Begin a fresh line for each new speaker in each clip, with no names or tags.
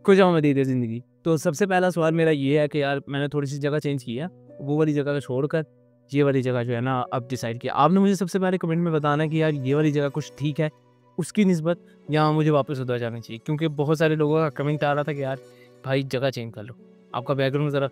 खुशामदीद है ज़िंदगी। तो सबसे पहला सवाल मेरा ये है कि यार मैंने थोड़ी-सी जगह चेंज की है, वो वाली जगह को छोड़कर ये वाली जगह जो है ना अब डिसाइड किया। आपने मुझे सबसे पहले कमेंट में बताना है कि यार ये वाली जगह कुछ ठीक है, उसकी निस्बत या मुझे वापस उधर जाना चाहिए। क्योंकि बहुत सारे लोगों का कमेंट आ रहा था कि यार भाई जगह चेंज कर लो, आपका बैकग्राउंड ज़रा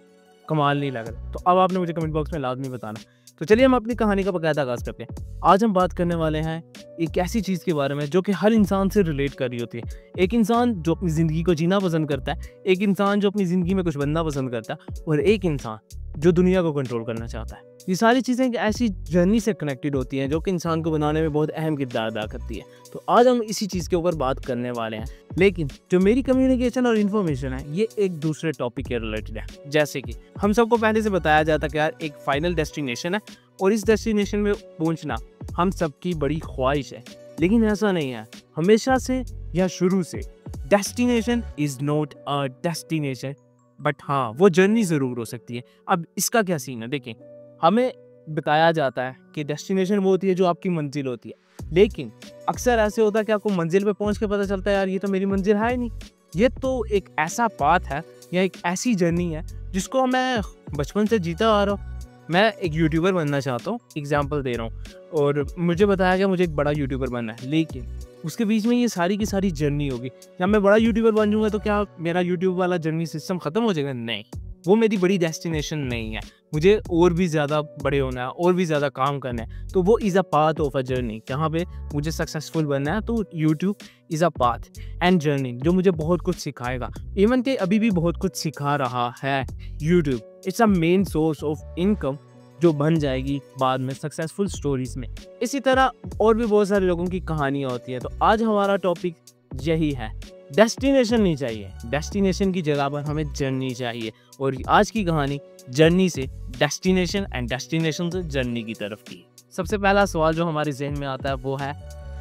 कमाल नहीं लग रहा। तो अब आपने मुझे कमेंट बॉक्स में लाज़मी बताना। तो चलिए हम अपनी कहानी का बाकायदा आगाज़ करते हैं। आज हम बात करने वाले हैं एक ऐसी चीज़ के बारे में जो कि हर इंसान से रिलेट कर रही होती है। एक इंसान जो अपनी ज़िंदगी को जीना पसंद करता है, एक इंसान जो अपनी ज़िंदगी में कुछ बनना पसंद करता है और एक इंसान जो दुनिया को कंट्रोल करना चाहता है। ये सारी चीज़ें एक ऐसी जर्नी से कनेक्टेड होती हैं जो कि इंसान को बनाने में बहुत अहम किरदार अदा करती है। तो आज हम इसी चीज़ के ऊपर बात करने वाले हैं। लेकिन जो मेरी कम्युनिकेशन और इन्फॉर्मेशन है ये एक दूसरे टॉपिक के रिलेटेड है। जैसे कि हम सबको पहले से बताया जाता है कि यार एक फाइनल डेस्टिनेशन है और इस डेस्टिनेशन में पहुंचना हम सबकी बड़ी ख्वाहिश है। लेकिन ऐसा नहीं है, हमेशा से या शुरू से destination is not a destination, but हाँ वो जर्नी ज़रूर हो सकती है। अब इसका क्या सीन है, देखें हमें बताया जाता है कि डेस्टिनेशन वो होती है जो आपकी मंजिल होती है, लेकिन अक्सर ऐसे होता है कि आपको मंजिल पे पहुंच के पता चलता है यार ये तो मेरी मंजिल है ही नहीं। ये तो एक ऐसा पाथ है या एक ऐसी जर्नी है जिसको मैं बचपन से जीता आ रहा हूँ। मैं एक यूट्यूबर बनना चाहता हूँ, एग्जाम्पल दे रहा हूँ, और मुझे बताया गया मुझे एक बड़ा यूट्यूबर बनना है, लेकिन उसके बीच में ये सारी की सारी जर्नी होगी। जब मैं बड़ा यूट्यूबर बन जाऊँगा तो क्या मेरा यूट्यूब वाला जर्नी सिस्टम ख़त्म हो जाएगा? नहीं, वो मेरी बड़ी डेस्टिनेशन नहीं है। मुझे और भी ज़्यादा बड़े होना है, और भी ज़्यादा काम करना है। तो वो is a path of a journey, जहाँ पे मुझे सक्सेसफुल बनना है। तो YouTube is a path and journey जो मुझे बहुत कुछ सिखाएगा। इवन कि अभी भी बहुत कुछ सिखा रहा है YouTube. It's a main source of income जो बन जाएगी बाद में सक्सेसफुल स्टोरीज में। इसी तरह और भी बहुत सारे लोगों की कहानियाँ होती हैं। तो आज हमारा टॉपिक यही है, डेस्टिनेशन नहीं चाहिए, डेस्टिनेशन की जगह पर हमें जर्नी चाहिए। और आज की कहानी जर्नी से डेस्टिनेशन एंड डेस्टिनेशन से जर्नी की तरफ की। सबसे पहला सवाल जो हमारे जहन में आता है वो है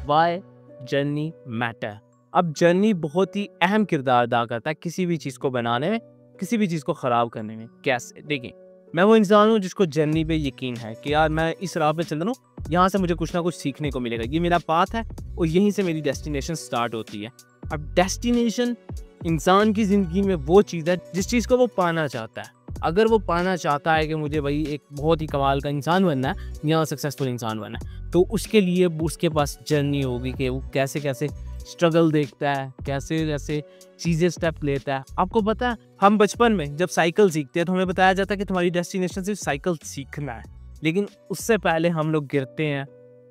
व्हाई जर्नी मैटर। अब जर्नी बहुत ही अहम किरदार अदा करता है किसी भी चीज़ को बनाने में, किसी भी चीज़ को ख़राब करने में। कैसे? देखिए मैं वो इंसान हूँ जिसको जर्नी पे यकीन है कि यार मैं इस राह पे चल रहा हूँ, यहाँ से मुझे कुछ ना कुछ सीखने को मिलेगा। ये मेरा पाथ है और यहीं से मेरी डेस्टिनेशन स्टार्ट होती है। अब डेस्टिनेशन इंसान की ज़िंदगी में वो चीज़ है जिस चीज़ को वो पाना चाहता है। अगर वो पाना चाहता है कि मुझे भाई एक बहुत ही कमाल का इंसान बनना है या सक्सेसफुल इंसान बनना है, तो उसके लिए उसके पास जर्नी होगी कि वो कैसे कैसे स्ट्रगल देखता है, कैसे कैसे चीज़ें स्टेप लेता है। आपको पता है हम बचपन में जब साइकिल सीखते हैं तो हमें बताया जाता है कि तुम्हारी डेस्टिनेशन सिर्फ साइकिल सीखना है, लेकिन उससे पहले हम लोग गिरते हैं,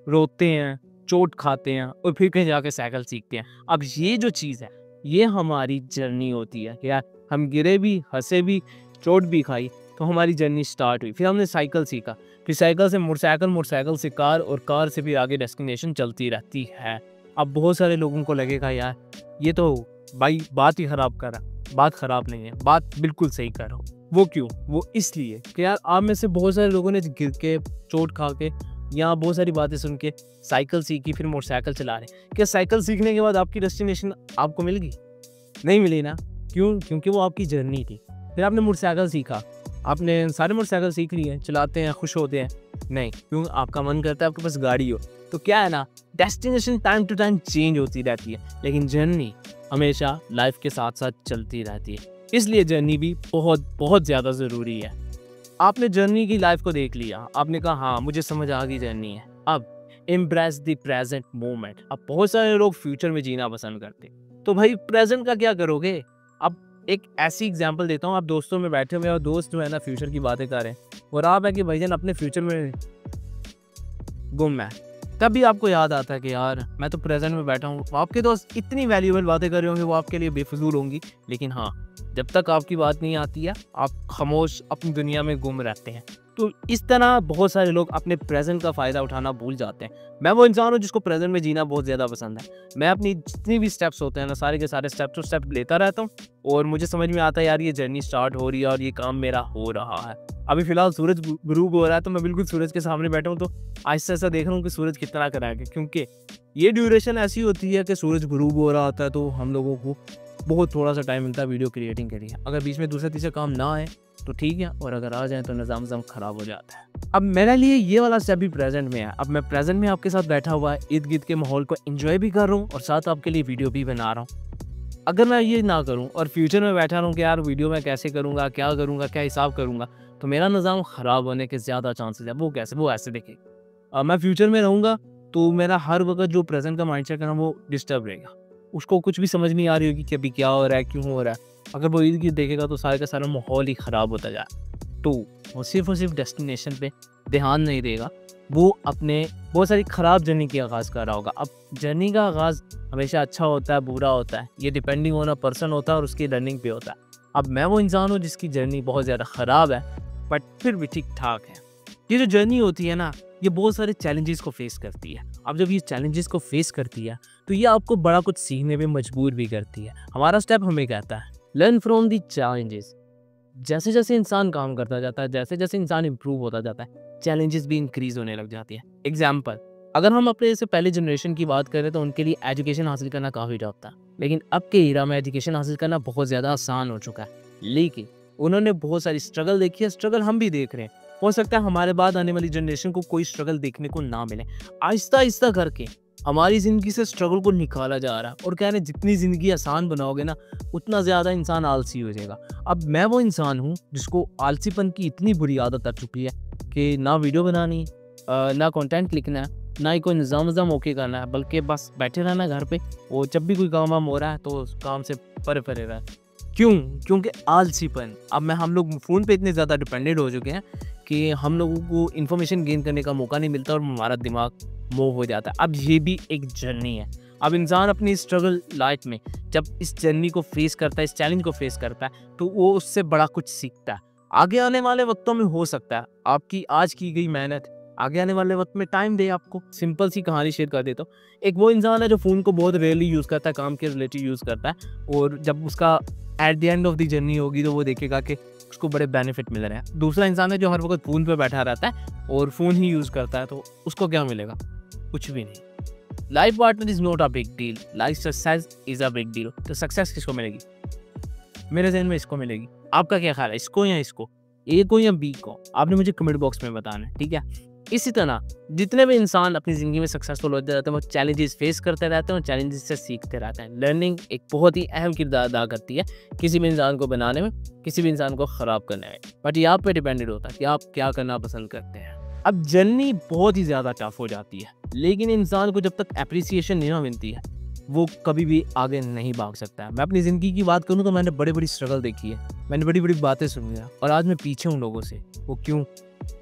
रोते हैं, चोट खाते हैं और फिर कहीं जाके साइकिल सीखते हैं। अब ये जो चीज़ है ये हमारी जर्नी होती है। यार हम गिरे भी, हंसे भी, चोट भी खाई, तो हमारी जर्नी स्टार्ट हुई। फिर हमने साइकिल सीखा, फिर साइकिल से मोटरसाइकिल, मोटरसाइकिल से कार और कार से फिर आगे डेस्टिनेशन चलती रहती है। अब बहुत सारे लोगों को लगेगा यार ये तो भाई बात ही ख़राब कर रहा। बात ख़राब नहीं है, बात बिल्कुल सही कर रहा हूँ। वो क्यों? वो इसलिए कि यार आप में से बहुत सारे लोगों ने गिर के, चोट खा के या बहुत सारी बातें सुन के साइकिल सीखी, फिर मोटरसाइकिल चला रहे। क्या साइकिल सीखने के बाद आपकी डेस्टिनेशन आपको मिल गई? नहीं मिली ना। क्यों? क्योंकि वो आपकी जर्नी थी। फिर आपने मोटरसाइकिल सीखा, आपने सारे मोटरसाइकिल सीख लिए हैं, चलाते हैं, खुश होते हैं? नहीं, क्यों? आपका मन करता है आपके पास गाड़ी हो। तो क्या है ना, destination time to time change होती रहती है, लेकिन जर्नी हमेशा लाइफ के साथ साथ चलती रहती है। इसलिए जर्नी भी बहुत बहुत ज़्यादा ज़रूरी है। आपने जर्नी की लाइफ को देख लिया, आपने कहा हाँ मुझे समझ आ गई जर्नी है, अब एम्ब्रेस द प्रेजेंट मोमेंट। अब बहुत सारे लोग फ्यूचर में जीना पसंद करते, तो भाई प्रेजेंट का क्या करोगे? अब एक ऐसी एग्जांपल देता हूँ, आप दोस्तों में बैठे हुए और दोस्त जो है ना फ्यूचर की बातें कर रहे हैं और आप है कि भाईजान अपने फ्यूचर में गुम है, तभी आपको याद आता है कि यार मैं तो प्रेजेंट में बैठा हूँ। आपके दोस्त इतनी वैल्यूएबल बातें कर रहे होंगे, वो आपके लिए बेफिजूल होंगी, लेकिन हाँ जब तक आपकी बात नहीं आती है आप खामोश अपनी दुनिया में गुम रहते हैं। तो इस तरह बहुत सारे लोग अपने प्रेजेंट का फ़ायदा उठाना भूल जाते हैं। मैं वो इंसान हूँ जिसको प्रेजेंट में जीना बहुत ज़्यादा पसंद है। मैं अपनी जितनी भी स्टेप्स होते हैं ना, सारे के सारे स्टेप टू स्टेप लेता रहता हूँ और मुझे समझ में आता है यार ये जर्नी स्टार्ट हो रही है और ये काम मेरा हो रहा है। अभी फ़िलहाल सूरज गुरूब हो रहा है, तो मैं बिल्कुल सूरज के सामने बैठा हूँ, तो आहिस्ता आहिस्ता देख रहा हूँ कि सूरज कितना कराएगा, क्योंकि ये ड्यूरेशन ऐसी होती है कि सूरज गुरूब हो रहा होता है, तो हम लोगों को बहुत थोड़ा सा टाइम मिलता है वीडियो क्रिएटिंग के लिए। अगर बीच में दूसरे तीसरे काम ना आए तो ठीक है, और अगर आ जाए तो निज़ाम ख़राब हो जाता है। अब मेरे लिए ये वाला स्टेप भी प्रेजेंट में है। अब मैं प्रेजेंट में आपके साथ बैठा हुआ इर्द गिर्द के माहौल को एंजॉय भी कर रहा हूँ और साथ आपके लिए वीडियो भी बना रहा हूँ। अगर मैं ये ना करूँ और फ्यूचर में बैठा रहूँ कि यार वीडियो में कैसे करूँगा, क्या करूँगा, क्या हिसाब करूँगा, तो मेरा निज़ाम ख़राब होने के ज़्यादा चांसेस है। वो कैसे? वो ऐसे देखिए, मैं फ्यूचर में रहूँगा तो मेरा हर वक़्त जो प्रेज़ेंट का माइंडसेट है ना वो डिस्टर्ब रहेगा। उसको कुछ भी समझ नहीं आ रही होगी कि अभी क्या हो रहा है, क्यों हो रहा है। अगर वो इर्द-गिर्द देखेगा तो सारे का सारा माहौल ही ख़राब होता जाए। तो वो सिर्फ़ और सिर्फ़ डेस्टिनेशन पे ध्यान नहीं देगा, वो अपने बहुत सारी ख़राब जर्नी की आगाज़ कर रहा होगा। अब जर्नी का आगाज़ हमेशा अच्छा होता है, बुरा होता है, ये डिपेंडिंग ऑन अ पर्सन होता है और उसकी लर्निंग पे होता है। अब मैं वो इंसान हूँ जिसकी जर्नी बहुत ज़्यादा ख़राब है, बट फिर भी ठीक-ठाक है। ये जो जर्नी होती है ना, ये बहुत सारे चैलेंजेस को फेस करती है। अब जब ये चैलेंजेस को फेस करती है, तो ये आपको बड़ा कुछ सीखने पे मजबूर भी करती है। हमारा स्टेप हमें कहता है, लर्न फ्रॉम द चैलेंजेस। जैसे-जैसे इंसान काम करता जाता है, जैसे-जैसे इंसान इम्प्रूव होता जाता है, चैलेंजेस भी इंक्रीज़ होने लग जाती है। एग्ज़ाम्पल, अगर हम अपने से पहले जनरेशन की बात करें तो उनके लिए एजुकेशन हासिल करना काफ़ी टफ था। लेकिन अब के एरा में एजुकेशन हासिल करना बहुत ज़्यादा आसान हो चुका है। लेकिन उन्होंने बहुत सारी स्ट्रगल देखी है, स्ट्रगल हम भी देख रहे हैं। हो सकता है हमारे बाद आने वाली जनरेशन को कोई स्ट्रगल देखने को ना मिले। आहिस्ता-आहिस्ता करके हमारी ज़िंदगी से स्ट्रगल को निकाला जा रहा है और कह रहे हैं जितनी ज़िंदगी आसान बनाओगे ना, उतना ज़्यादा इंसान आलसी हो जाएगा। अब मैं वो इंसान हूँ जिसको आलसीपन की इतनी बुरी आदत आ चुकी है कि ना वीडियो बनानी, ना कंटेंट लिखना है, ना ही कोई निज़ाम ओके करना है, बल्कि बस बैठे रहना घर पे और जब भी कोई काम वाम हो रहा है तो उस काम से परे-परे रहना। क्यों? क्योंकि आलसीपन। अब हम लोग फ़ोन पे इतने ज़्यादा डिपेंडेंट हो चुके हैं कि हम लोगों को इन्फॉर्मेशन गेन करने का मौका नहीं मिलता और हमारा दिमाग मूव हो जाता है। अब ये भी एक जर्नी है। अब इंसान अपनी स्ट्रगल लाइफ में जब इस जर्नी को फेस करता है, इस चैलेंज को फेस करता है, तो वो उससे बड़ा कुछ सीखता है। आगे आने वाले वक्तों में हो सकता है आपकी आज की गई मेहनत आगे आने वाले वक्त में टाइम दे आपको। सिंपल सी कहानी शेयर कर देता हूँ। एक वो इंसान है जो फ़ोन को बहुत रेयरली यूज़ करता है, काम के रिलेटेड यूज़ करता है, और जब उसका at the end of the journey होगी तो वो देखेगा कि उसको बड़े बेनिफिट मिल रहे हैं। दूसरा इंसान है जो हर वक्त फ़ोन पे बैठा रहता है और फ़ोन ही यूज़ करता है, तो उसको क्या मिलेगा? कुछ भी नहीं। Life partner is not a big deal, life success is a big deal. तो सक्सेस किसको मिलेगी? मेरे ज़हन में इसको मिलेगी। आपका क्या ख्याल है, इसको या इसको, ए को या बी को? आपने मुझे कमेंट बॉक्स में बताना है, ठीक है? इसी तरह जितने भी इंसान अपनी ज़िंदगी में सक्सेसफुल होते रहते हैं, वो चैलेंजेस फेस करते रहते हैं और चैलेंजेस से सीखते रहते हैं। लर्निंग एक बहुत ही अहम किरदार अदा करती है किसी भी इंसान को बनाने में, किसी भी इंसान को ख़राब करने में। बट ये आप पे डिपेंडेंट होता है कि आप क्या करना पसंद करते हैं। अब जर्नी बहुत ही ज़्यादा टफ हो जाती है, लेकिन इंसान को जब तक एप्रिसिएशन नहीं मिलती है, वो कभी भी आगे नहीं भाग सकता है। मैं अपनी ज़िंदगी की बात करूँ तो मैंने बड़ी-बड़ी स्ट्रगल देखी है, मैंने बड़ी-बड़ी बातें सुनी है, और आज मैं पीछे हूँ लोगों से। वो क्यों?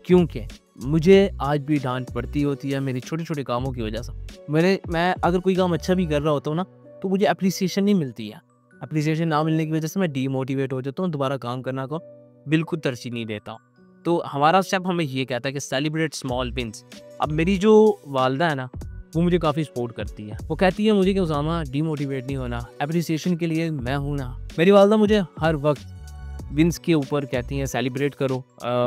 क्योंकि मुझे आज भी डांट पड़ती होती है मेरी छोटे-छोटे कामों की वजह से। मैं अगर कोई काम अच्छा भी कर रहा होता हूँ ना, तो मुझे एप्रिसिएशन नहीं मिलती है। एप्रिसिएशन ना मिलने की वजह से मैं डीमोटिवेट हो जाता हूँ, दोबारा काम करना को बिल्कुल तरजीह नहीं देता हूँ। तो हमारा स्टेप हमें ये कहता है कि सेलिब्रेट स्मॉल विन्स। अब मेरी जो वालदा है ना, वो मुझे काफ़ी सपोर्ट करती है। वो कहती है मुझे कि उसामा डीमोटिवेट नहीं होना, एप्रिसिएशन के लिए मैं हूँ ना। मेरी वालदा मुझे हर वक्त विन्स के ऊपर कहती हैं सेलिब्रेट करो।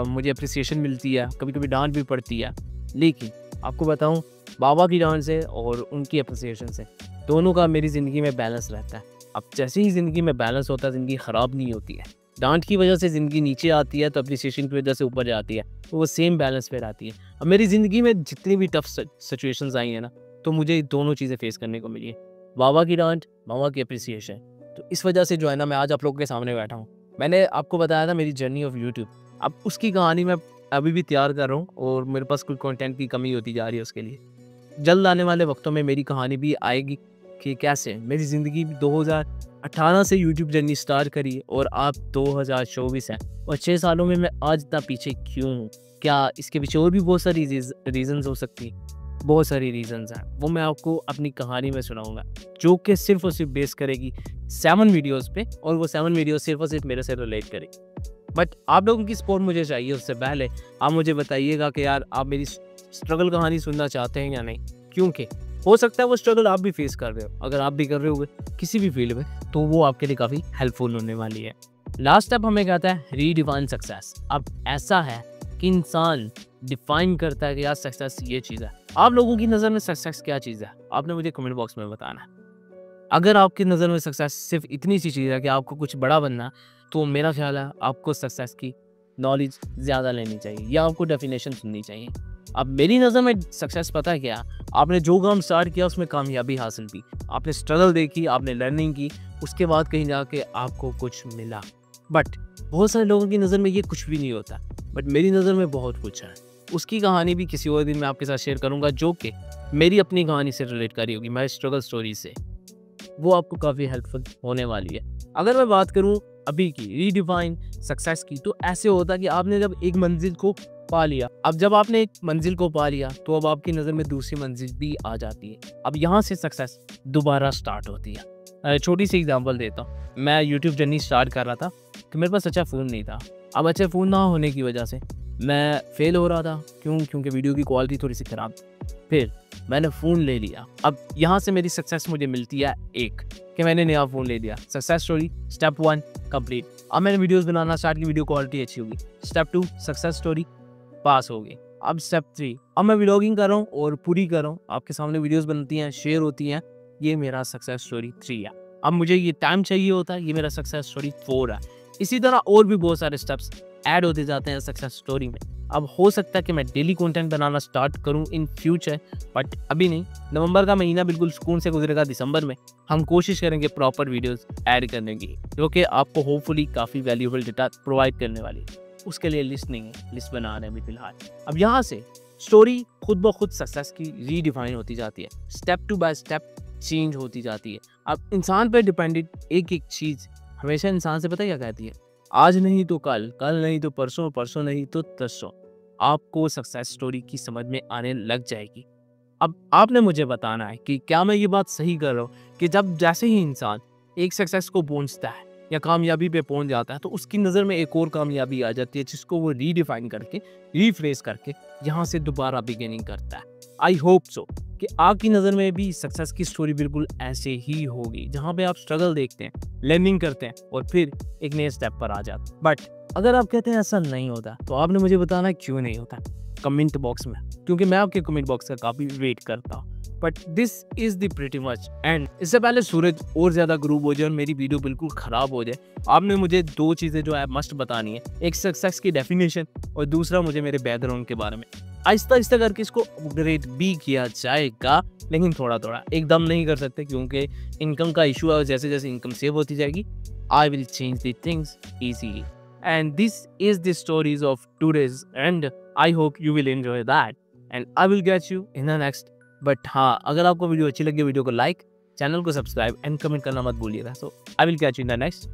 मुझे एप्रिसिएशन मिलती है, कभी-कभी डांट भी पड़ती है, लेकिन आपको बताऊँ, बाबा की डांट से और उनकी एप्रिसिएशन से दोनों का मेरी ज़िंदगी में बैलेंस रहता है। अब जैसे ही ज़िंदगी में बैलेंस होता है, ज़िंदगी ख़राब नहीं होती है। डांट की वजह से ज़िंदगी नीचे आती है तो एप्रिसिएशन की वजह से ऊपर जाती है, तो वो सेम बैलेंस पे आती है। अब मेरी ज़िंदगी में जितनी भी टफ सिचुएशंस आई हैं ना, तो मुझे दोनों चीज़ें फेस करने को मिली है, बाबा की डांट, मामा की एप्रिसिएशन। तो इस वजह से जो है ना, मैं आज आप लोगों के सामने बैठा हूँ। मैंने आपको बताया था मेरी जर्नी ऑफ यूट्यूब, अब उसकी कहानी मैं अभी भी तैयार कर रहा हूँ और मेरे पास कोई कंटेंट की कमी होती जा रही है उसके लिए। जल्द आने वाले वक्तों में मेरी कहानी भी आएगी कि कैसे मेरी ज़िंदगी 2018 से यूट्यूब जर्नी स्टार्ट करी और अब 2024 है, और 6 सालों में मैं आज इतना पीछे क्यों हूँ? क्या इसके पीछे और भी बहुत सारी रीज़न्स हो सकती हैं? बहुत सारी रीज़न्स हैं, वो मैं आपको अपनी कहानी में सुनाऊँगा, जो कि सिर्फ़ और सिर्फ बेस करेगी 7 वीडियोज़ पे, और वो 7 वीडियो सिर्फ़ और सिर्फ मेरे से रिलेट करेगी। बट आप लोगों की सपोर्ट मुझे चाहिए। उससे पहले आप मुझे बताइएगा कि यार आप मेरी स्ट्रगल कहानी सुनना चाहते हैं या नहीं, क्योंकि हो सकता है वो स्ट्रगल आप भी फेस कर रहे हो। अगर आप भी कर रहे होगे किसी भी फील्ड में, तो वो आपके लिए काफ़ी हेल्पफुल होने वाली है। लास्ट स्टेप हमें कहता है रीडिफाइन सक्सेस। अब ऐसा है कि इंसान डिफाइन करता है कि यार सक्सेस ये चीज़ है। आप लोगों की नज़र में सक्सेस क्या चीज़ है, आपने मुझे कमेंट बॉक्स में बताना है। अगर आपकी नज़र में सक्सेस सिर्फ इतनी सी चीज़ है कि आपको कुछ बड़ा बनना, तो मेरा ख्याल है आपको सक्सेस की नॉलेज ज़्यादा लेनी चाहिए या आपको डेफिनेशन सुननी चाहिए। अब मेरी नज़र में सक्सेस पता है क्या? आपने जो काम स्टार्ट किया उसमें कामयाबी हासिल की, आपने स्ट्रगल देखी, आपने लर्निंग की, उसके बाद कहीं जाके आपको कुछ मिला। बट बहुत सारे लोगों की नज़र में ये कुछ भी नहीं होता, बट मेरी नज़र में बहुत कुछ है। उसकी कहानी भी किसी और दिन मैं आपके साथ शेयर करूँगा, जो कि मेरी अपनी कहानी से रिलेट करी होगी, मेरी स्ट्रगल स्टोरी से। वो आपको काफ़ी हेल्पफुल होने वाली है। अगर मैं बात करूँ अभी की रीडिफाइन सक्सेस की, तो ऐसे होता कि आपने जब एक मंजिल को पा लिया, अब जब आपने एक मंजिल को पा लिया तो अब आपकी नज़र में दूसरी मंजिल भी आ जाती है। अब यहाँ से सक्सेस दोबारा स्टार्ट होती है। छोटी सी एग्जांपल देता हूँ। मैं यूट्यूब जर्नी स्टार्ट कर रहा था कि मेरे पास अच्छा फ़ोन नहीं था। अब अच्छे फ़ोन ना होने की वजह से मैं फेल हो रहा था। क्योंकि वीडियो की क्वालिटी थोड़ी सी ख़राब थी। फिर मैंने फ़ोन ले लिया। अब यहाँ से मेरी सक्सेस मुझे मिलती है एक, कि मैंने नया फ़ोन ले लिया। Success story step 1 complete. अब मैंने वीडियोस बनाना स्टार्ट की, वीडियो क्वालिटी अच्छी होगी। स्टेप 2 सक्सेस स्टोरी पास हो गई। अब स्टेप 3, अब मैं व्लॉगिंग कर रहा हूँ और पूरी कर रहा हूँ, आपके सामने वीडियोस बनती हैं, शेयर होती हैं। ये मेरा सक्सेस स्टोरी 3 है। अब मुझे ये टाइम चाहिए होता है, ये मेरा सक्सेस स्टोरी 4 है। इसी तरह और भी बहुत सारे स्टेप्स ऐड होते जाते हैं सक्सेस स्टोरी में। अब हो सकता है कि मैं डेली कंटेंट बनाना स्टार्ट करूं इन फ्यूचर, बट अभी नहीं। नवंबर का महीना बिल्कुल सुकून से गुजरेगा। दिसंबर में हम कोशिश करेंगे प्रॉपर वीडियोस ऐड करने की, जो कि आपको होपफुली काफ़ी वैल्यूएबल डेटा प्रोवाइड करने वाली है। उसके लिए लिस्ट नहीं है, लिस्ट बना रहे हैं अभी फिलहाल। अब यहाँ से स्टोरी खुद ब खुद सक्सेस की रीडिफाइन होती जाती है, स्टेप 2 बाय स्टेप चेंज होती जाती है। अब इंसान पर डिपेंडेंट एक एक चीज़ हमेशा इंसान से पता क्या कहती है, आज नहीं तो कल, कल नहीं तो परसों, परसों नहीं तो तरसों आपको सक्सेस स्टोरी की समझ में आने लग जाएगी। अब आपने मुझे बताना है कि क्या मैं ये बात सही कर रहा हूँ कि जब जैसे ही इंसान एक सक्सेस को पहुंचता है या कामयाबी पे पहुंच जाता है, तो उसकी नज़र में एक और कामयाबी आ जाती है, जिसको वो रीडिफाइन करके, रीफ्रेस करके यहाँ से दोबारा बिगिनिंग करता है। आई होप सो कि आपकी नज़र में भी सक्सेस की स्टोरी बिल्कुल ऐसे ही होगी, जहाँ पे आप स्ट्रगल देखते हैं, लर्निंग करते हैं और फिर एक नए स्टेप पर आ जाते हैं। बट अगर आप कहते हैं ऐसा नहीं होता, तो आपने मुझे बताना है क्यों नहीं होता कमेंट बॉक्स में, क्योंकि मैं आपके कमेंट बॉक्स का काफ़ी वेट करता हूँ। But this is the pretty much and. इससे पहले सूरज और ज़्यादा ग्रूव हो जाए और मेरी वीडियो बिल्कुल ख़राब हो जाए, आपने मुझे 2 चीज़ें जो है मस्ट बतानी है। एक सक्सेस की डेफिनेशन और दूसरा मुझे मेरे बैकग्राउंड के बारे में। आहिस्ता आहिस्ता करके इसको अपग्रेड भी किया जाएगा, लेकिन थोड़ा थोड़ा, एकदम नहीं कर सकते, क्योंकि इनकम का इशू है और जैसे जैसे इनकम सेव होती जाएगी, I will change the things easily. And this is the stories of today's, and I hope you will enjoy that, and I will get you in the next. But हाँ, अगर आपको video अच्छी लगी, video को like, channel को subscribe and comment करना मत भूलिएगा। So I will catch you in the next.